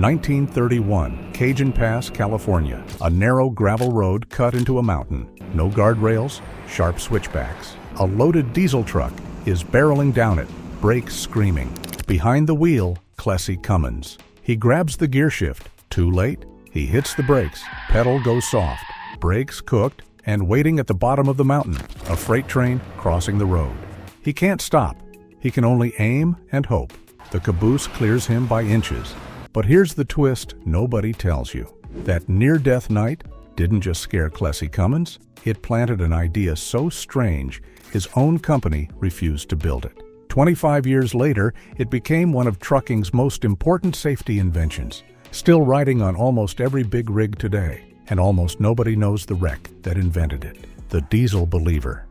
1931, Cajon Pass, California. A narrow gravel road cut into a mountain. No guardrails, sharp switchbacks. A loaded diesel truck is barreling down it, brakes screaming. Behind the wheel, Clessie Cummins. He grabs the gear shift. Too late, he hits the brakes. Pedal goes soft. Brakes cooked and waiting at the bottom of the mountain. A freight train crossing the road. He can't stop. He can only aim and hope. The caboose clears him by inches. But here's the twist nobody tells you. That near-death night didn't just scare Clessie Cummins. It planted an idea so strange, his own company refused to build it. 25 years later, it became one of trucking's most important safety inventions, still riding on almost every big rig today, and almost nobody knows the wreck that invented it, the diesel believer.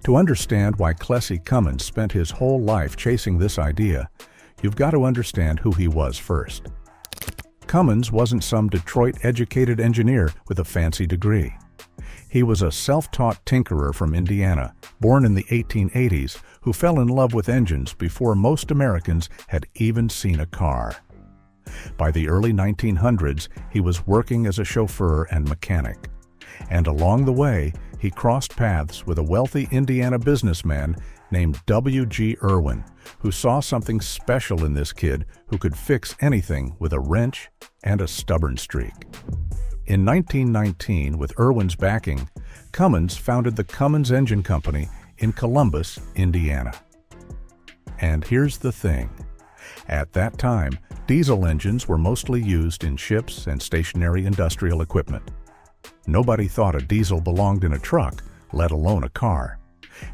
To understand why Clessie Cummins spent his whole life chasing this idea, you've got to understand who he was first. Cummins wasn't some Detroit-educated engineer with a fancy degree. He was a self-taught tinkerer from Indiana, born in the 1880s, who fell in love with engines before most Americans had even seen a car. By the early 1900s, he was working as a chauffeur and mechanic. And along the way, he crossed paths with a wealthy Indiana businessman named W.G. Irwin, who saw something special in this kid who could fix anything with a wrench and a stubborn streak. In 1919, with Irwin's backing, Cummins founded the Cummins Engine Company in Columbus, Indiana. And here's the thing. At that time, diesel engines were mostly used in ships and stationary industrial equipment. Nobody thought a diesel belonged in a truck, let alone a car.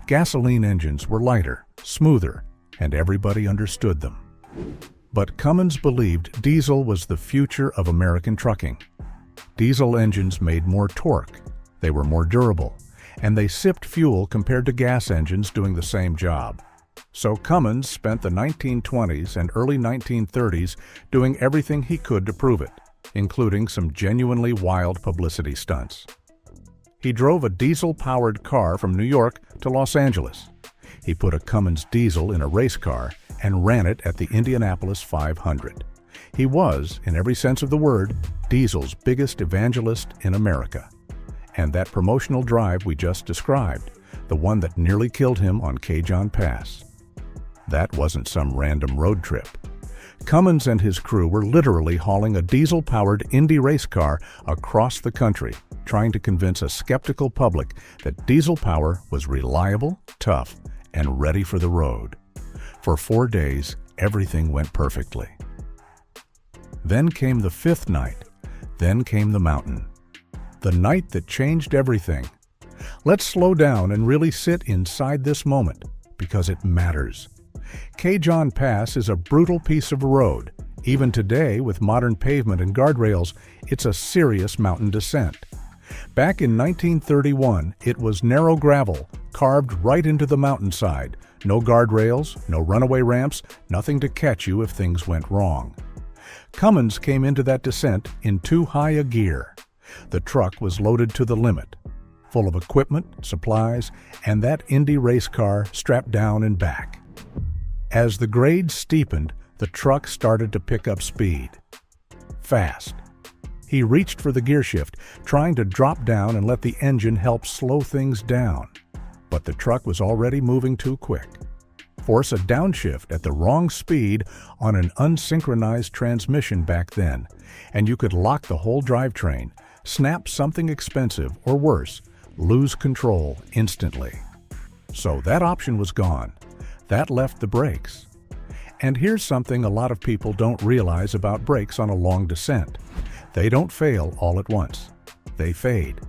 Gasoline engines were lighter, smoother, and everybody understood them. But Cummins believed diesel was the future of American trucking. Diesel engines made more torque, they were more durable, and they sipped fuel compared to gas engines doing the same job. So Cummins spent the 1920s and early 1930s doing everything he could to prove it, including some genuinely wild publicity stunts. He drove a diesel-powered car from New York to Los Angeles. He put a Cummins diesel in a race car and ran it at the Indianapolis 500. He was, in every sense of the word, diesel's biggest evangelist in America. And that promotional drive we just described, the one that nearly killed him on Cajon Pass, that wasn't some random road trip. Cummins and his crew were literally hauling a diesel-powered Indy race car across the country, trying to convince a skeptical public that diesel power was reliable, tough, and ready for the road. For 4 days, everything went perfectly. Then came the fifth night. Then came the mountain. The night that changed everything. Let's slow down and really sit inside this moment, because it matters. Cajon Pass is a brutal piece of road. Even today, with modern pavement and guardrails, it's a serious mountain descent. Back in 1931, it was narrow gravel, carved right into the mountainside. No guardrails, no runaway ramps, nothing to catch you if things went wrong. Cummins came into that descent in too high a gear. The truck was loaded to the limit, full of equipment, supplies, and that Indy race car strapped down and back. As the grade steepened, the truck started to pick up speed. Fast. He reached for the gear shift, trying to drop down and let the engine help slow things down. But the truck was already moving too quick. Force a downshift at the wrong speed on an unsynchronized transmission back then, and you could lock the whole drivetrain, snap something expensive, or worse, lose control instantly. So that option was gone. That left the brakes. And here's something a lot of people don't realize about brakes on a long descent. They don't fail all at once. They fade.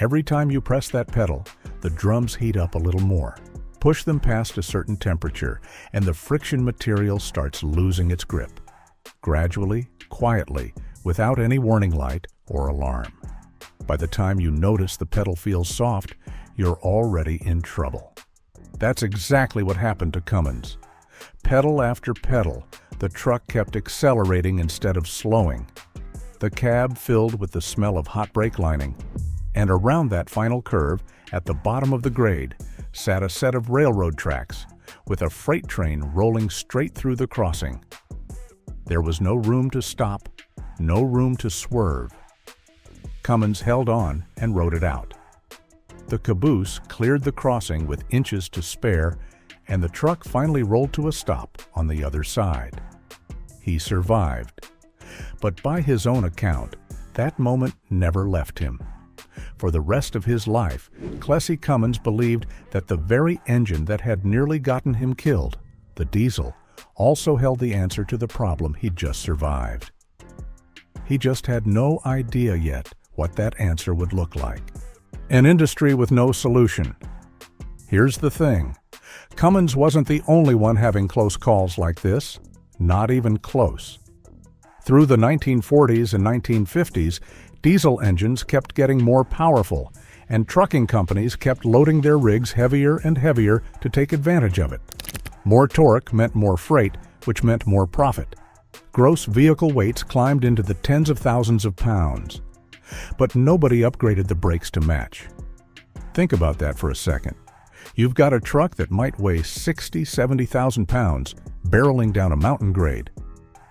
Every time you press that pedal, the drums heat up a little more. Push them past a certain temperature, and the friction material starts losing its grip. Gradually, quietly, without any warning light or alarm. By the time you notice the pedal feels soft, you're already in trouble. That's exactly what happened to Cummins. Pedal after pedal, the truck kept accelerating instead of slowing. The cab filled with the smell of hot brake lining. And around that final curve, at the bottom of the grade, sat a set of railroad tracks, with a freight train rolling straight through the crossing. There was no room to stop, no room to swerve. Cummins held on and rode it out. The caboose cleared the crossing with inches to spare, and the truck finally rolled to a stop on the other side. He survived. But by his own account, that moment never left him. For the rest of his life, Clessie Cummins believed that the very engine that had nearly gotten him killed, the diesel, also held the answer to the problem he'd just survived. He just had no idea yet what that answer would look like. An industry with no solution. Here's the thing. Cummins wasn't the only one having close calls like this. Not even close. Through the 1940s and 1950s, diesel engines kept getting more powerful, and trucking companies kept loading their rigs heavier and heavier to take advantage of it. More torque meant more freight, which meant more profit. Gross vehicle weights climbed into the tens of thousands of pounds. But nobody upgraded the brakes to match. Think about that for a second. You've got a truck that might weigh 70,000 pounds, barreling down a mountain grade,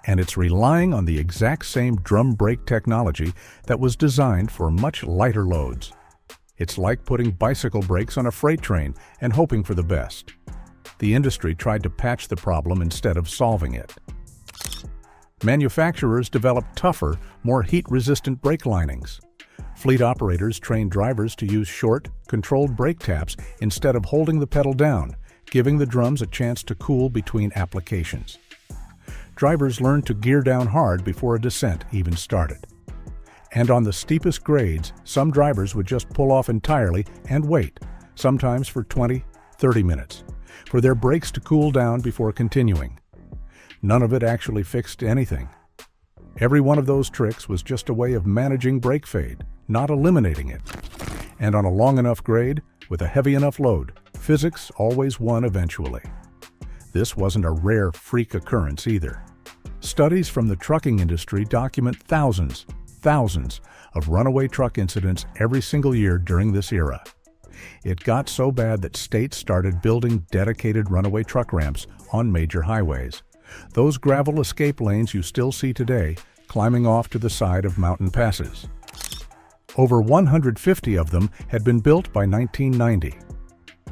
and it's relying on the exact same drum brake technology that was designed for much lighter loads. It's like putting bicycle brakes on a freight train and hoping for the best. The industry tried to patch the problem instead of solving it. Manufacturers developed tougher, more heat-resistant brake linings. Fleet operators trained drivers to use short, controlled brake taps instead of holding the pedal down, giving the drums a chance to cool between applications. Drivers learned to gear down hard before a descent even started. And on the steepest grades, some drivers would just pull off entirely and wait, sometimes for 20, 30 minutes, for their brakes to cool down before continuing. None of it actually fixed anything. Every one of those tricks was just a way of managing brake fade, not eliminating it. And on a long enough grade, with a heavy enough load, physics always won eventually. This wasn't a rare freak occurrence either. Studies from the trucking industry document thousands of runaway truck incidents every single year during this era. It got so bad that states started building dedicated runaway truck ramps on major highways. Those gravel escape lanes you still see today, climbing off to the side of mountain passes. Over 150 of them had been built by 1990.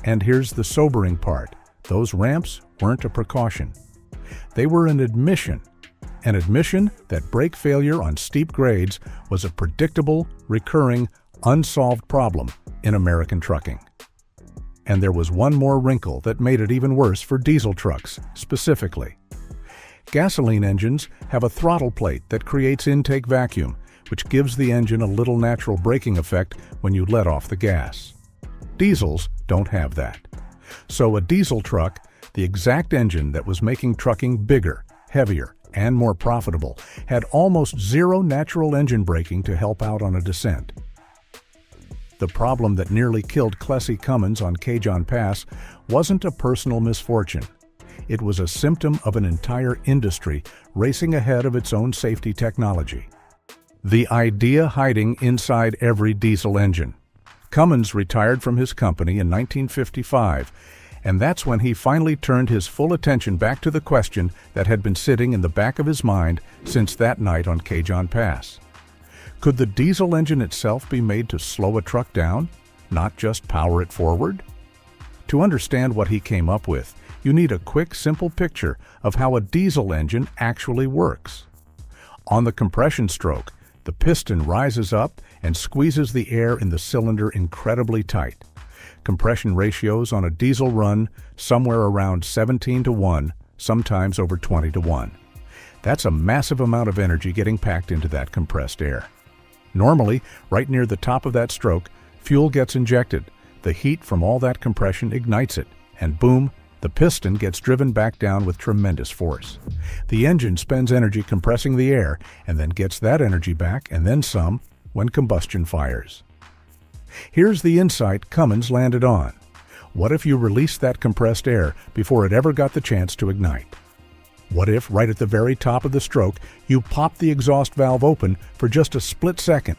And here's the sobering part. Those ramps weren't a precaution. They were an admission that brake failure on steep grades was a predictable, recurring, unsolved problem in American trucking. And there was one more wrinkle that made it even worse for diesel trucks, specifically. Gasoline engines have a throttle plate that creates intake vacuum, which gives the engine a little natural braking effect when you let off the gas. Diesels don't have that. So a diesel truck, the exact engine that was making trucking bigger, heavier, and more profitable, had almost zero natural engine braking to help out on a descent. The problem that nearly killed Clessie Cummins on Cajon Pass wasn't a personal misfortune. It was a symptom of an entire industry racing ahead of its own safety technology. The idea hiding inside every diesel engine. Cummins retired from his company in 1955, and that's when he finally turned his full attention back to the question that had been sitting in the back of his mind since that night on Cajon Pass. Could the diesel engine itself be made to slow a truck down, not just power it forward? To understand what he came up with, you need a quick, simple picture of how a diesel engine actually works. On the compression stroke, the piston rises up and squeezes the air in the cylinder incredibly tight. Compression ratios on a diesel run somewhere around 17:1, sometimes over 20:1. That's a massive amount of energy getting packed into that compressed air. Normally, right near the top of that stroke, fuel gets injected. The heat from all that compression ignites it, and boom, the piston gets driven back down with tremendous force. The engine spends energy compressing the air and then gets that energy back and then some when combustion fires. Here's the insight Cummins landed on. What if you released that compressed air before it ever got the chance to ignite? What if, right at the very top of the stroke, you popped the exhaust valve open for just a split second,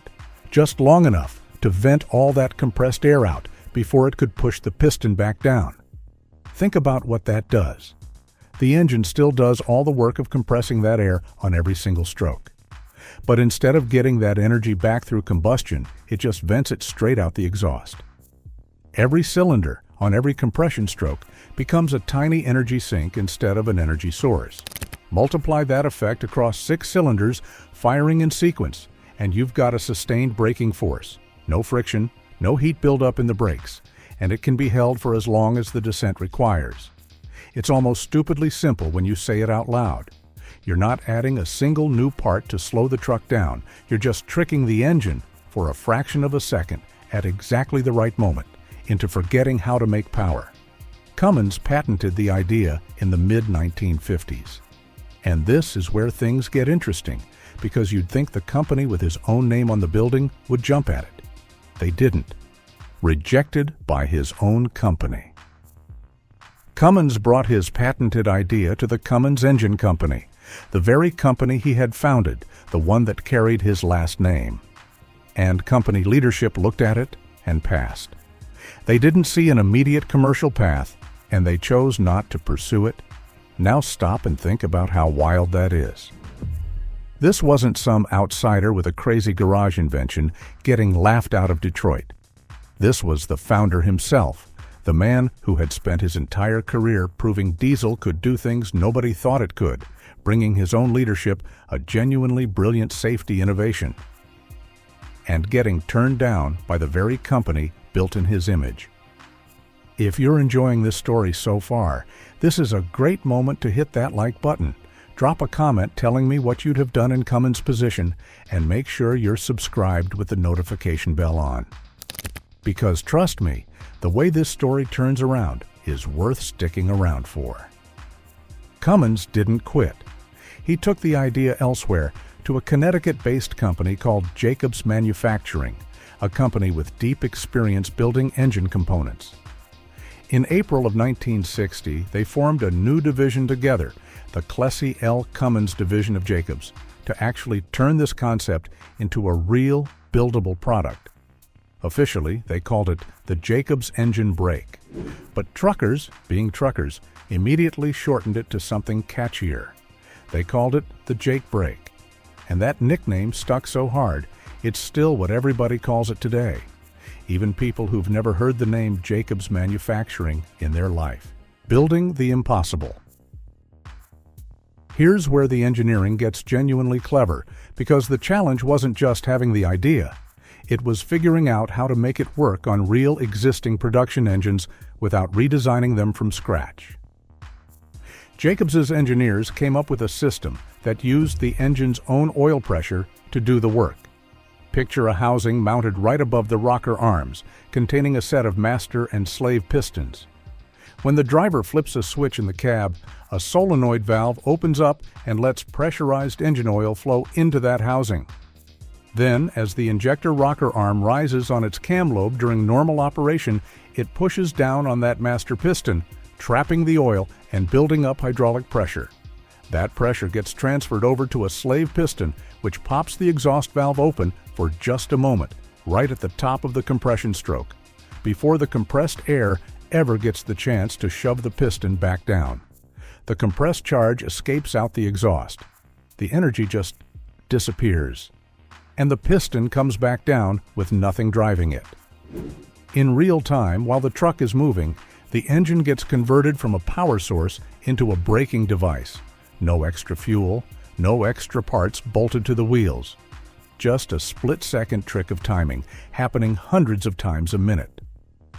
just long enough to vent all that compressed air out before it could push the piston back down? Think about what that does. The engine still does all the work of compressing that air on every single stroke. But instead of getting that energy back through combustion, it just vents it straight out the exhaust. Every cylinder on every compression stroke becomes a tiny energy sink instead of an energy source. Multiply that effect across 6 cylinders firing in sequence, and you've got a sustained braking force. No friction, no heat buildup in the brakes, and it can be held for as long as the descent requires. It's almost stupidly simple when you say it out loud. You're not adding a single new part to slow the truck down. You're just tricking the engine for a fraction of a second at exactly the right moment into forgetting how to make power. Cummins patented the idea in the mid-1950s. And this is where things get interesting, because you'd think the company with his own name on the building would jump at it. They didn't. Rejected by his own company. Cummins brought his patented idea to the Cummins Engine Company, the very company he had founded, the one that carried his last name. And company leadership looked at it and passed. They didn't see an immediate commercial path, and they chose not to pursue it. Now stop and think about how wild that is. This wasn't some outsider with a crazy garage invention getting laughed out of Detroit. This was the founder himself, the man who had spent his entire career proving diesel could do things nobody thought it could, bringing his own leadership a genuinely brilliant safety innovation, and getting turned down by the very company built in his image. If you're enjoying this story so far, this is a great moment to hit that like button. Drop a comment telling me what you'd have done in Cummins' position, and make sure you're subscribed with the notification bell on. Because trust me, the way this story turns around is worth sticking around for. Cummins didn't quit. He took the idea elsewhere to a Connecticut-based company called Jacobs Manufacturing, a company with deep experience building engine components. In April of 1960, they formed a new division together, the Clessie Cummins division of Jacobs, to actually turn this concept into a real, buildable product. Officially, they called it the Jacobs engine brake. But truckers, being truckers, immediately shortened it to something catchier. They called it the Jake brake. And that nickname stuck so hard, it's still what everybody calls it today. Even people who've never heard the name Jacobs Manufacturing in their life. Building the impossible. Here's where the engineering gets genuinely clever, because the challenge wasn't just having the idea. It was figuring out how to make it work on real existing production engines without redesigning them from scratch. Jacobs's engineers came up with a system that used the engine's own oil pressure to do the work. Picture a housing mounted right above the rocker arms, containing a set of master and slave pistons. When the driver flips a switch in the cab, a solenoid valve opens up and lets pressurized engine oil flow into that housing. Then, as the injector rocker arm rises on its cam lobe during normal operation, it pushes down on that master piston, trapping the oil and building up hydraulic pressure. That pressure gets transferred over to a slave piston, which pops the exhaust valve open for just a moment, right at the top of the compression stroke, before the compressed air ever gets the chance to shove the piston back down. The compressed charge escapes out the exhaust. The energy just disappears, and the piston comes back down with nothing driving it. In real time, while the truck is moving, the engine gets converted from a power source into a braking device. No extra fuel, no extra parts bolted to the wheels. Just a split-second trick of timing, happening hundreds of times a minute.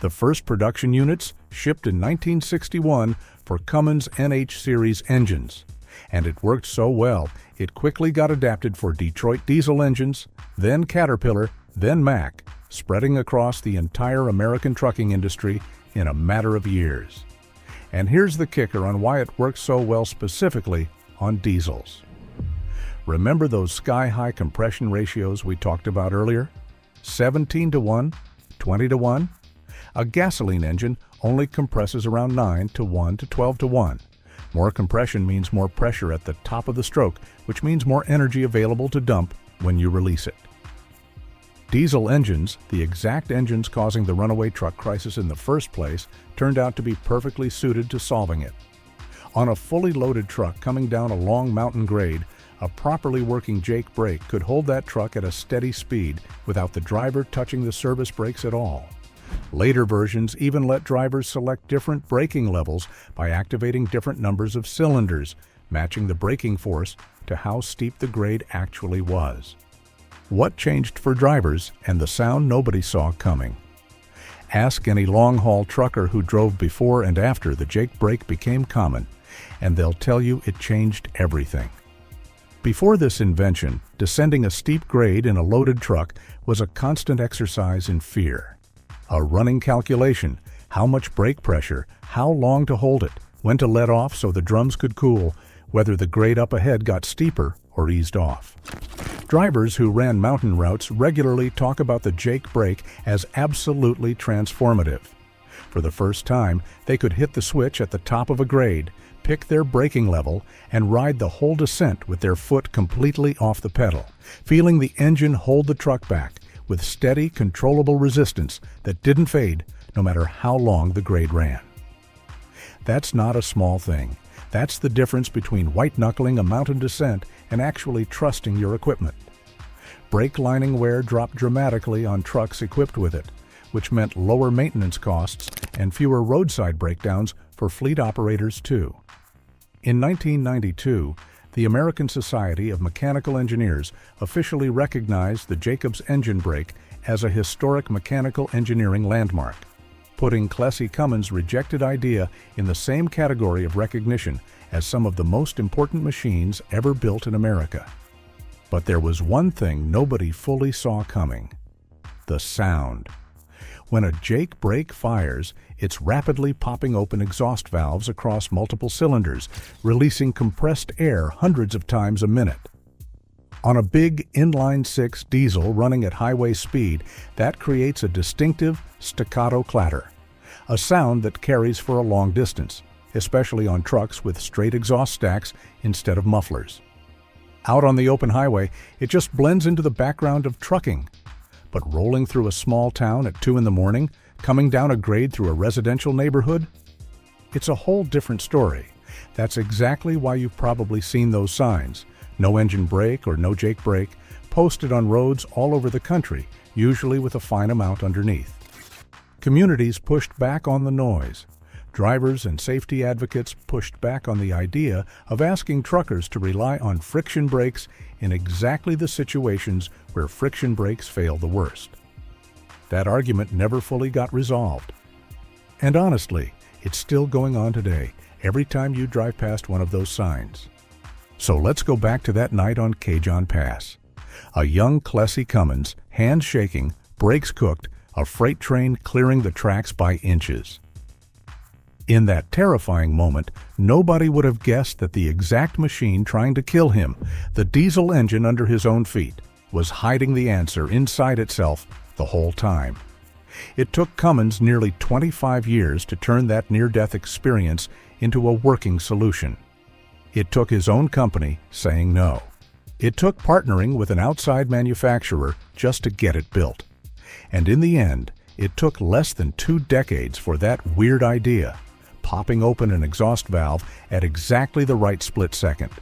The first production units shipped in 1961 for Cummins NH series engines. And it worked so well, it quickly got adapted for Detroit diesel engines, then Caterpillar, then Mack, spreading across the entire American trucking industry in a matter of years. And here's the kicker on why it works so well specifically on diesels. Remember those sky-high compression ratios we talked about earlier? 17:1, 20:1? A gasoline engine only compresses around 9:1 to 12:1. More compression means more pressure at the top of the stroke, which means more energy available to dump when you release it. Diesel engines, the exact engines causing the runaway truck crisis in the first place, turned out to be perfectly suited to solving it. On a fully loaded truck coming down a long mountain grade, a properly working Jake brake could hold that truck at a steady speed without the driver touching the service brakes at all. Later versions even let drivers select different braking levels by activating different numbers of cylinders, matching the braking force to how steep the grade actually was. What changed for drivers and the sound nobody saw coming? Ask any long-haul trucker who drove before and after the Jake brake became common, and they'll tell you it changed everything. Before this invention, descending a steep grade in a loaded truck was a constant exercise in fear. A running calculation, how much brake pressure, how long to hold it, when to let off so the drums could cool, whether the grade up ahead got steeper or eased off. Drivers who ran mountain routes regularly talk about the Jake brake as absolutely transformative. For the first time, they could hit the switch at the top of a grade, pick their braking level, and ride the whole descent with their foot completely off the pedal, feeling the engine hold the truck back with steady, controllable resistance that didn't fade no matter how long the grade ran. That's not a small thing. That's the difference between white-knuckling a mountain descent and actually trusting your equipment. Brake lining wear dropped dramatically on trucks equipped with it, which meant lower maintenance costs and fewer roadside breakdowns for fleet operators too. In 1992, the American Society of Mechanical Engineers officially recognized the Jacobs engine brake as a historic mechanical engineering landmark, putting Clessie Cummins' rejected idea in the same category of recognition as some of the most important machines ever built in America. But there was one thing nobody fully saw coming: the sound. When a Jake brake fires, it's rapidly popping open exhaust valves across multiple cylinders, releasing compressed air hundreds of times a minute. On a big inline-six diesel running at highway speed, that creates a distinctive staccato clatter, a sound that carries for a long distance, especially on trucks with straight exhaust stacks instead of mufflers. Out on the open highway, it just blends into the background of trucking. But rolling through a small town at 2 in the morning, coming down a grade through a residential neighborhood? It's a whole different story. That's exactly why you've probably seen those signs, no engine brake or no Jake brake, posted on roads all over the country, usually with a fine amount underneath. Communities pushed back on the noise. Drivers and safety advocates pushed back on the idea of asking truckers to rely on friction brakes in exactly the situations where friction brakes fail the worst. That argument never fully got resolved. And honestly, it's still going on today, every time you drive past one of those signs. So let's go back to that night on Cajon Pass. A young Clessie Cummins, hands shaking, brakes cooked, a freight train clearing the tracks by inches. In that terrifying moment, nobody would have guessed that the exact machine trying to kill him, the diesel engine under his own feet, was hiding the answer inside itself the whole time. It took Cummins nearly 25 years to turn that near-death experience into a working solution. It took his own company saying no. It took partnering with an outside manufacturer just to get it built. And in the end, it took less than 2 decades for that weird idea, popping open an exhaust valve at exactly the right split second,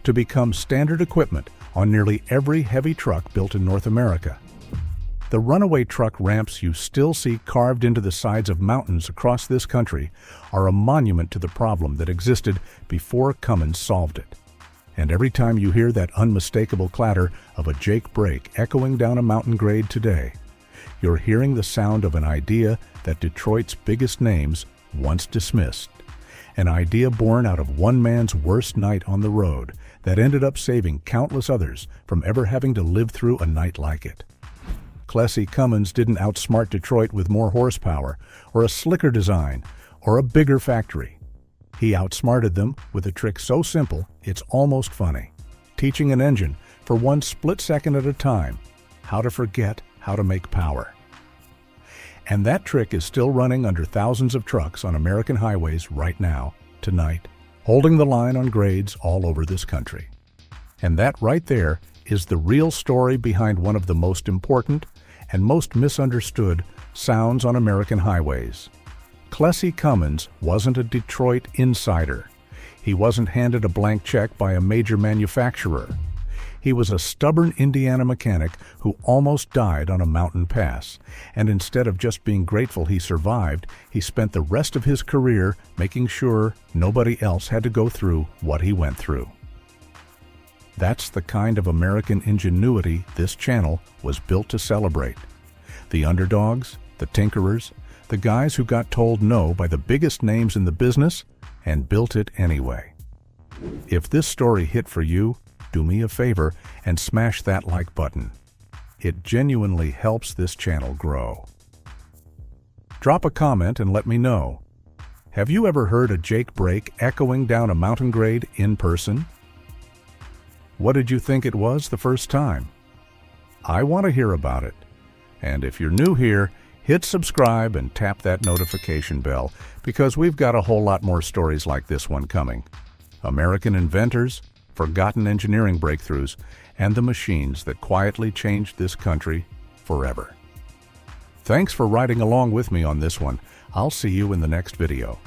to become standard equipment on nearly every heavy truck built in North America. The runaway truck ramps you still see carved into the sides of mountains across this country are a monument to the problem that existed before Cummins solved it. And every time you hear that unmistakable clatter of a Jake brake echoing down a mountain grade today, you're hearing the sound of an idea that Detroit's biggest names once dismissed. An idea born out of one man's worst night on the road that ended up saving countless others from ever having to live through a night like it. Clessie Cummins didn't outsmart Detroit with more horsepower, or a slicker design, or a bigger factory. He outsmarted them with a trick so simple it's almost funny, teaching an engine, for one split second at a time, how to forget how to make power. And that trick is still running under thousands of trucks on American highways right now, tonight, holding the line on grades all over this country. And that right there is the real story behind one of the most important and most misunderstood sounds on American highways. Clessie Cummins wasn't a Detroit insider. He wasn't handed a blank check by a major manufacturer. He was a stubborn Indiana mechanic who almost died on a mountain pass, and instead of just being grateful he survived, he spent the rest of his career making sure nobody else had to go through what he went through. That's the kind of American ingenuity this channel was built to celebrate. The underdogs, the tinkerers, the guys who got told no by the biggest names in the business and built it anyway. If this story hit for you, do me a favor and smash that like button. It genuinely helps this channel grow. Drop a comment and let me know. Have you ever heard a Jake brake echoing down a mountain grade in person? What did you think it was the first time? I want to hear about it. And if you're new here, hit subscribe and tap that notification bell because we've got a whole lot more stories like this one coming. American inventors, forgotten engineering breakthroughs, and the machines that quietly changed this country forever. Thanks for riding along with me on this one. I'll see you in the next video.